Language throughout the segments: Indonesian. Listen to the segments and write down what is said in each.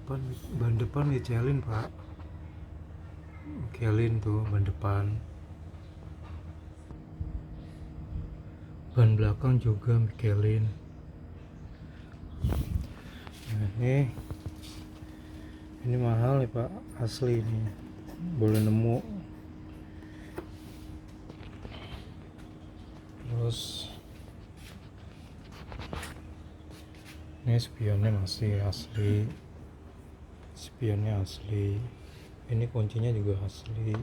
ban depan Michelin pak. Michelin tuh ban depan. Ban belakang juga Michelin. Nah, ini mahal nih pak, asli nih, boleh nemu. Terus ini spionnya masih asli, spionnya asli. Ini kuncinya juga asli,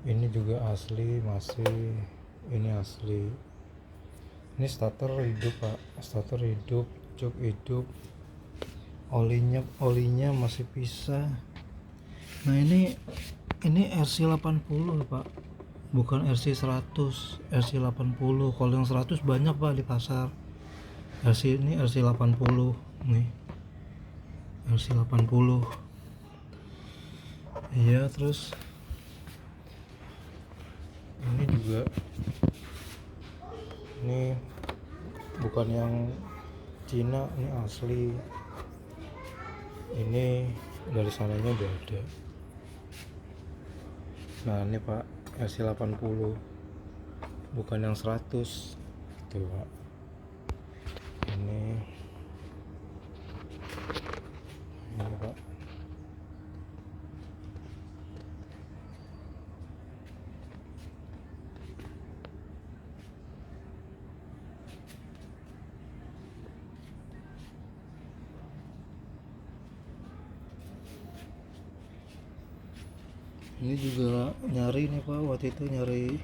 ini juga asli, masih ini asli. Ini starter hidup pak, starter hidup, jok hidup, olinya masih bisa. Nah ini RC80 pak, bukan RC100, RC80. Kalau yang 100 banyak pak di pasar. Ini RC80 nih, RC80. Iya, terus ini juga, ini bukan yang Cina, ini asli. Ini dari sananya udah ada. Nah ini pak, RC80, bukan yang 100 gitu pak. Ini pak. Ini juga nyari nih pak, waktu itu nyari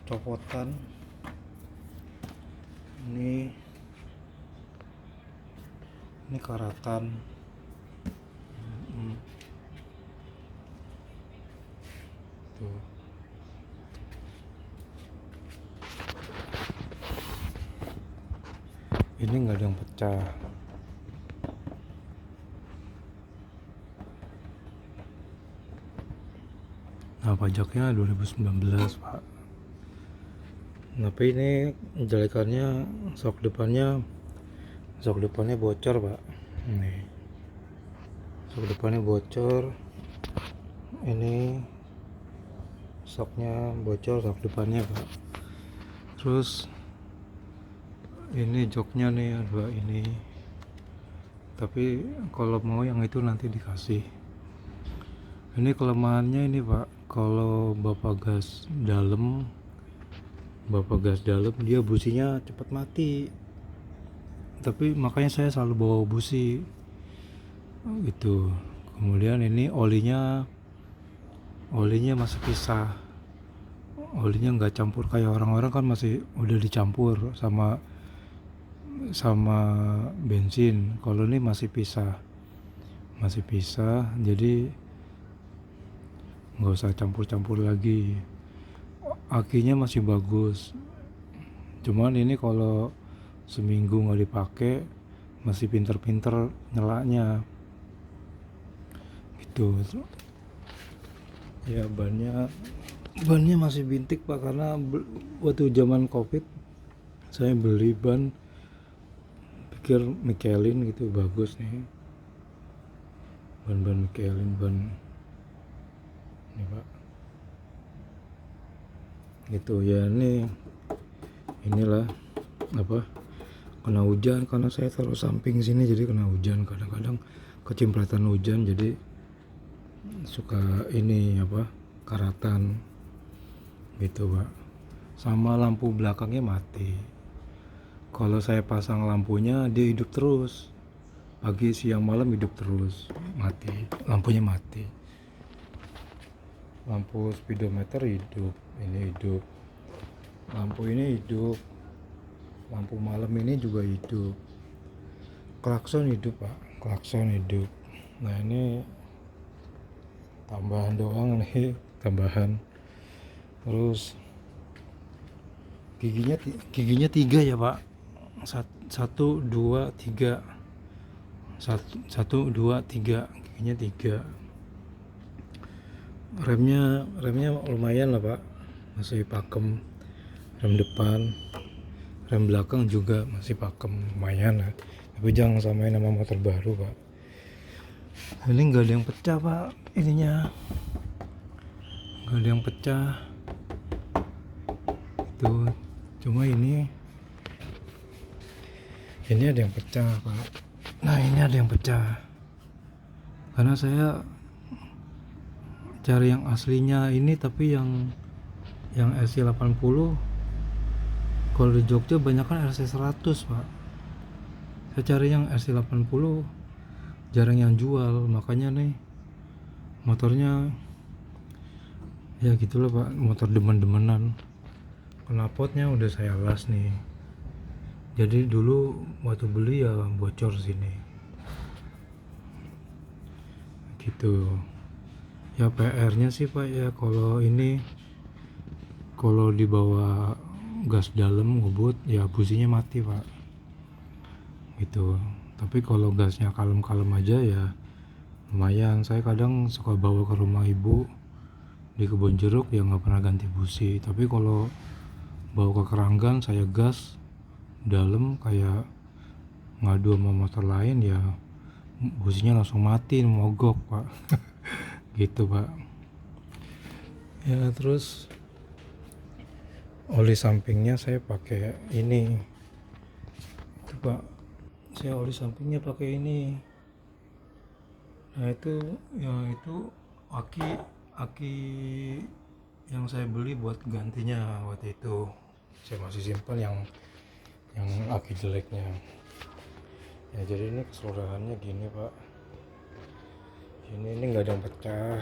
copotan. Ini karatan. Tuh. Ini nggak ada yang pecah. Nah pajaknya 2019 pak. Tapi ini jelekannya sok depannya bocor pak. Nih, sok depannya bocor. Ini soknya bocor, sok depannya pak. Terus ini joknya nih dua ini. Tapi kalau mau yang itu nanti dikasih. Ini kelemahannya ini pak, kalau bapak gas dalam dia businya cepat mati. Tapi makanya saya selalu bawa busi gitu. Kemudian ini olinya masih pisah, olinya nggak campur kayak orang-orang kan masih udah dicampur sama bensin. Kalau ini masih pisah, jadi nggak usah campur lagi. Akinya masih bagus, cuman ini kalau seminggu nggak dipakai masih pinter-pinter nyalanya gitu. Ya bannya masih bintik pak, karena waktu zaman covid saya beli ban pikir Michelin gitu, bagus nih ban Michelin, ini pak gitu ya. Inilah apa, kena hujan karena saya taruh samping sini, jadi kena hujan, kadang-kadang kecipratan hujan jadi suka ini apa, karatan gitu pak. Sama lampu belakangnya mati. Kalau saya pasang lampunya dia hidup terus, pagi siang malam hidup terus, lampunya mati. Lampu speedometer hidup, ini hidup, lampu ini hidup, lampu malam ini juga hidup, klakson hidup pak, klakson hidup. Nah ini tambahan doang nih, tambahan. Terus giginya 3 ya pak, 1, 2, 3, 1, 2, 3, giginya 3. Remnya lumayan lah pak, masih pakem. Rem depan, rem belakang juga masih pakem, lumayan lah. Tapi jangan samain sama motor baru pak, Ini nggak ada yang pecah pak, ininya nggak ada yang pecah itu, cuma ini ada yang pecah pak. Nah ini ada yang pecah karena saya cari yang aslinya ini, tapi yang RC80 kalau di Jogja banyak kan RC100 pak. Saya cari yang RC80 jarang yang jual, makanya nih motornya ya gitulah pak, motor demen-demenan. Knalpotnya udah saya las nih, jadi dulu waktu beli ya bocor sini gitu ya. PR nya sih pak ya, kalau ini kalau dibawa gas dalam ngebut ya businya mati pak gitu. Tapi kalau gasnya kalem-kalem aja ya lumayan. Saya kadang suka bawa ke rumah ibu di Kebon Jeruk ya nggak pernah ganti busi. Tapi kalau bawa ke Keranggan saya gas dalam kayak ngadu sama motor lain ya businya langsung mati, mogok pak. Gitu pak ya. Terus oli sampingnya saya pakai ini itu pak, saya oli sampingnya pakai ini. Nah itu ya, itu aki yang saya beli buat gantinya waktu itu. Saya masih simpan yang aki jeleknya ya. Jadi ini keseluruhannya gini pak, ini nggak ada yang pecah,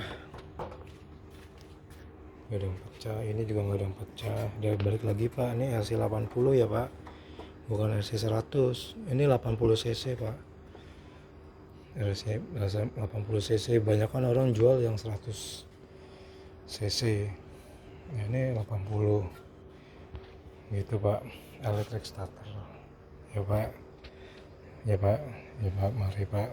nggak ada yang pecah, ini juga nggak ada yang pecah. Dia balik lagi pak, ini RC80 ya pak, bukan RC100. Ini 80 cc pak, RC 80 cc. Banyak kan orang jual yang 100 cc ya, ini 80 gitu pak, electric starter ya pak. Ya pak, mari pak.